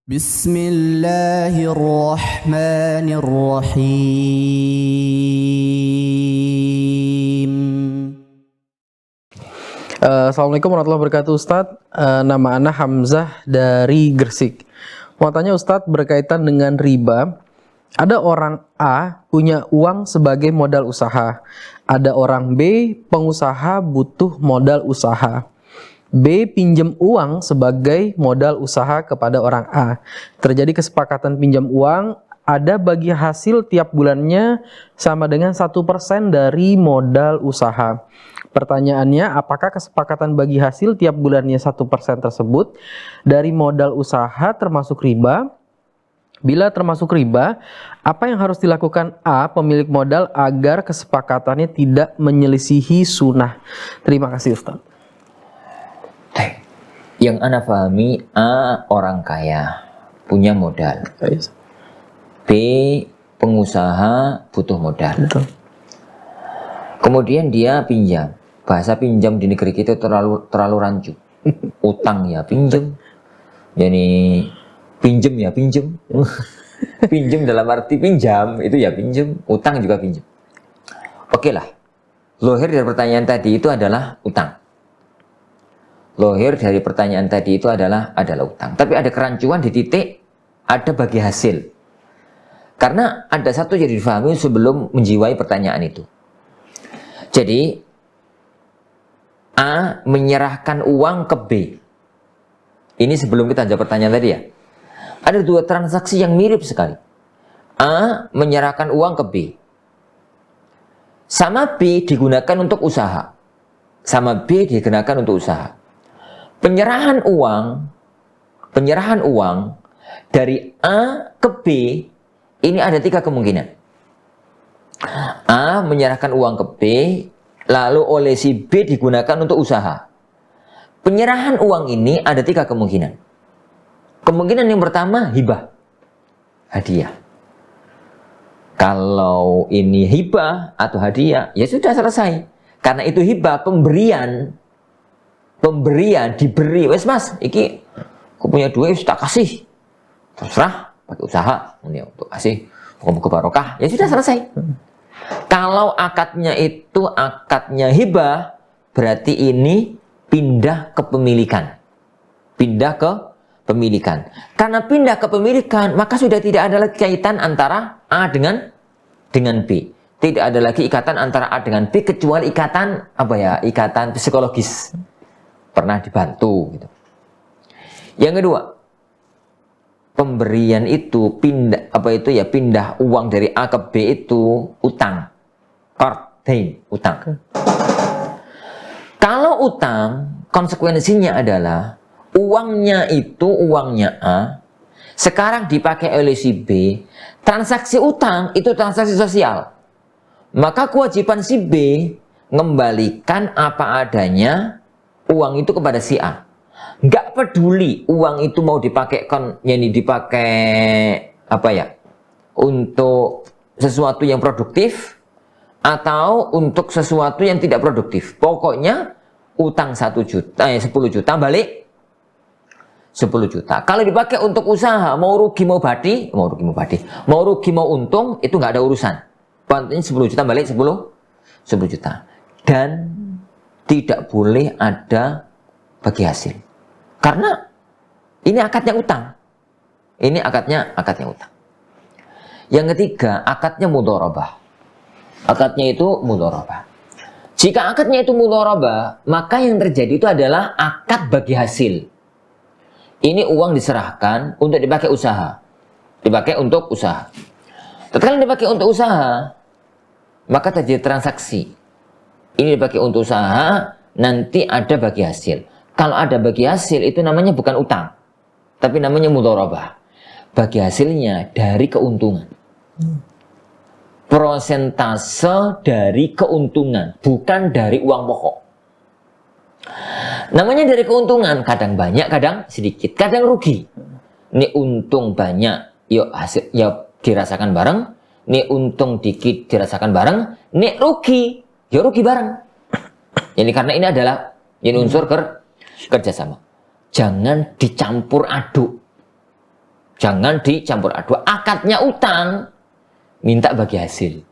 Bismillahirrahmanirrahim. Assalamualaikum warahmatullahi wabarakatuh, Ustadz. Nama Ana Hamzah dari Gresik. Mau tanya Ustadz berkaitan dengan riba. Ada orang A punya uang sebagai modal usaha. Ada orang B pengusaha butuh modal usaha. B pinjam uang sebagai modal usaha kepada orang A. Terjadi kesepakatan pinjam uang, ada bagi hasil tiap bulannya sama dengan 1% dari modal usaha. Pertanyaannya, apakah kesepakatan bagi hasil tiap bulannya 1% tersebut dari modal usaha termasuk riba? Bila termasuk riba, apa yang harus dilakukan A, pemilik modal, agar kesepakatannya tidak menyelisihi sunnah? Terima kasih, Ustaz. Yang Ana pahami, A orang kaya, punya modal. B pengusaha butuh modal. Betul. Kemudian dia pinjam. Bahasa pinjam di negeri kita terlalu rancu. Utang ya pinjam. Jadi pinjam ya pinjam. Pinjam dalam arti pinjam, itu ya pinjam. Utang juga pinjam. Oke lah. Lohir dari pertanyaan tadi itu adalah utang. Lohir dari pertanyaan tadi itu adalah utang. Tapi ada kerancuan di titik ada bagi hasil. Karena ada satu yang difahami sebelum menjiwai pertanyaan itu. Jadi A menyerahkan uang ke B. Ini sebelum kita jawab pertanyaan tadi ya. Ada dua transaksi yang mirip sekali. A menyerahkan uang ke B. Sama B digunakan untuk usaha. Sama B digunakan untuk usaha. Penyerahan uang dari A ke B ini ada 3 kemungkinan. A menyerahkan uang ke B, lalu oleh si B digunakan untuk usaha. Penyerahan uang ini ada 3 kemungkinan. Kemungkinan yang pertama, hibah, hadiah. Kalau ini hibah atau hadiah, ya sudah selesai. Karena itu hibah, pemberian diberi, wes mas, iki aku punya duit, tak kasih, terserah pakai usaha untuk kasih, muka barokah, ya sudah selesai. Kalau akadnya itu akadnya hibah, berarti ini pindah ke pemilikan, Karena pindah ke pemilikan, maka sudah tidak ada lagi kaitan antara A dengan B. Tidak ada lagi ikatan antara A dengan B kecuali ikatan ikatan psikologis. Pernah dibantu gitu. Yang kedua, pemberian itu pindah uang dari A ke B itu utang. Qardain, utang. Kalau utang, konsekuensinya adalah uangnya A sekarang dipakai oleh si B. Transaksi utang itu transaksi sosial. Maka kewajiban si B mengembalikan apa adanya uang itu kepada si A. Nggak peduli uang itu mau dipakai untuk sesuatu yang produktif atau untuk sesuatu yang tidak produktif. Pokoknya utang 10 juta balik 10 juta. Kalau dipakai untuk usaha, mau rugi mau untung, itu nggak ada urusan. Pokoknya 10 juta balik 10 juta. Dan tidak boleh ada bagi hasil. Karena ini akadnya utang. Yang ketiga, akadnya mudharabah. Jika akadnya itu mudharabah, maka yang terjadi itu adalah akad bagi hasil. Ini uang diserahkan untuk dipakai untuk usaha. Tatkala dipakai untuk usaha, maka terjadi transaksi. Ini dipakai untuk usaha, nanti ada bagi hasil. Kalau ada bagi hasil, itu namanya bukan utang, tapi namanya mudharabah. Bagi hasilnya dari keuntungan. Persentase dari keuntungan, bukan dari uang pokok. Namanya dari keuntungan, kadang banyak, kadang sedikit, kadang rugi. Ini untung banyak, yuk hasil, dirasakan bareng. Ini untung dikit, dirasakan bareng. Ini rugi, ya rugi bareng. Ini karena ini adalah unsur kerjasama. Jangan dicampur aduk. Jangan dicampur aduk. Akadnya utang, minta bagi hasil.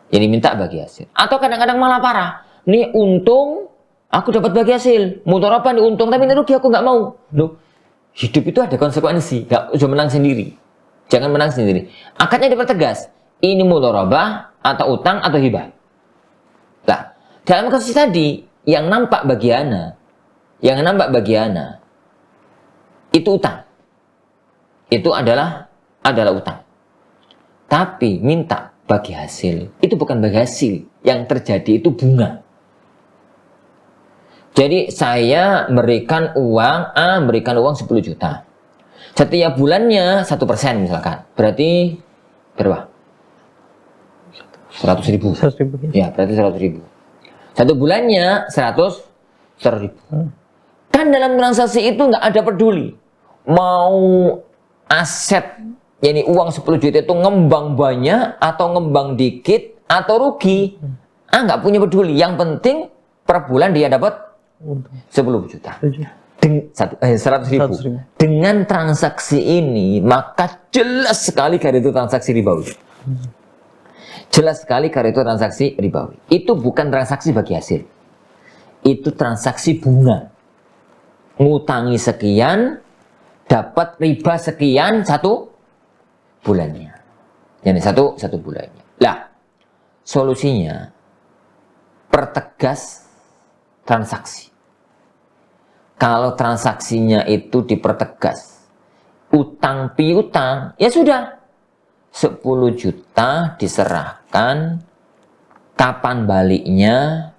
Jadi minta bagi hasil. Atau kadang-kadang malah parah. Nih untung, aku dapat bagi hasil. Mudharabah nih untung, tapi ini rugi aku nggak mau. Loh, hidup itu ada konsekuensi. Nggak usah menang sendiri. Jangan menang sendiri. Akadnya dipertegas. Ini mudharabah atau utang atau hibah. Nah, dalam kasus tadi yang nampak bagi ana, itu utang. Itu adalah utang. Tapi minta bagi hasil, itu bukan bagi hasil. Yang terjadi itu bunga. Jadi saya memberikan uang, A memberikan uang 10 juta. Setiap bulannya 1% misalkan. Berarti berapa? 100.000. 100.000. Ya, berarti 100.000. Satu bulannya 100.000. Kan dalam transaksi itu nggak ada peduli. Mau aset, yakni uang 10 juta itu ngembang banyak atau ngembang dikit atau rugi. Nggak punya peduli. Yang penting per bulan dia dapat 10 juta. 100.000. Dengan transaksi ini, maka jelas sekali karena itu transaksi ribawi. Jelas sekali karena itu transaksi ribawi. Itu bukan transaksi bagi hasil. Itu transaksi bunga. Ngutangi sekian, dapat riba sekian satu bulannya. Jadi satu bulannya. Lah, solusinya pertegas transaksi. Kalau transaksinya itu dipertegas, utang piutang, ya sudah. 10 juta diserahkan, kapan baliknya?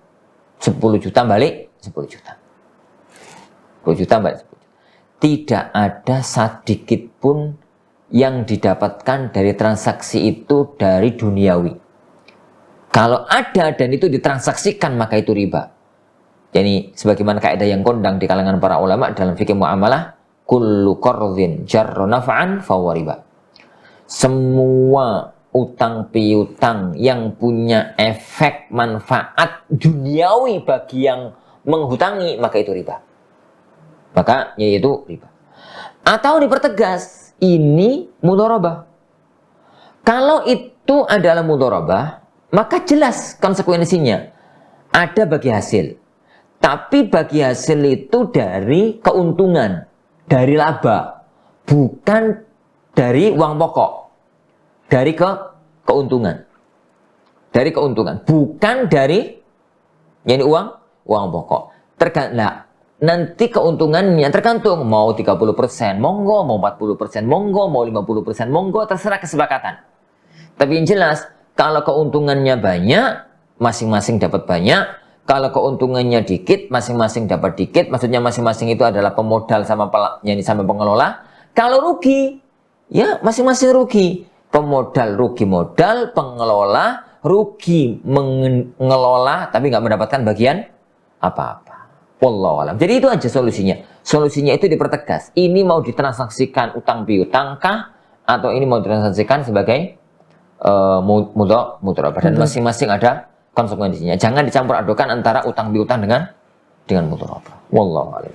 10 juta balik 10 juta. 10 juta balik 10 juta. Tidak ada sedikit pun yang didapatkan dari transaksi itu dari duniawi. Kalau ada dan itu ditransaksikan maka itu riba. Jadi sebagaimana kaidah yang kondang di kalangan para ulama dalam fikih muamalah, kullu qardhin jarra naf'an fahuwa riba. Semua utang piutang yang punya efek manfaat duniawi bagi yang menghutangi maka itu riba. Maka yaitu riba. Atau dipertegas, ini mudharabah. Kalau itu adalah mudharabah, maka jelas konsekuensinya. Ada bagi hasil. Tapi bagi hasil itu dari keuntungan, dari laba, bukan dari uang pokok, dari keuntungan, dari keuntungan, bukan dari yani uang pokok. Nah, nanti keuntungannya tergantung mau 30% monggo, mau 40% monggo, mau 50% monggo, terserah kesepakatan. Tapi yang jelas kalau keuntungannya banyak, masing-masing dapat banyak. Kalau keuntungannya dikit, masing-masing dapat dikit. Maksudnya masing-masing itu adalah pemodal sama pengelola. Kalau rugi, ya masing-masing rugi. Pemodal rugi modal, pengelola rugi mengelola, tapi nggak mendapatkan bagian apa-apa. Wallahu a'lam. Jadi itu aja solusinya. Solusinya itu dipertegas. Ini mau ditransaksikan utang piutang kah? Atau ini mau ditransaksikan sebagai mudharabah. Dan masing-masing ada konsekuensinya. Jangan dicampur adukan antara utang piutang dengan mudharabah. Wallahu a'lam.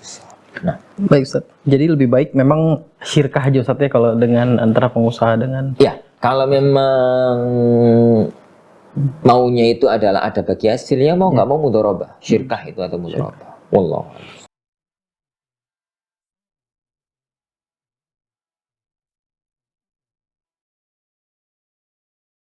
Nah, baik Ustaz. Jadi lebih baik memang syirkah aja Ustaz ya kalau dengan antara pengusaha dengan. ya, kalau memang maunya itu adalah ada bagi hasilnya, mau nggak mau mudharabah. Syirkah itu atau mudharabah. Wallahu a'lam.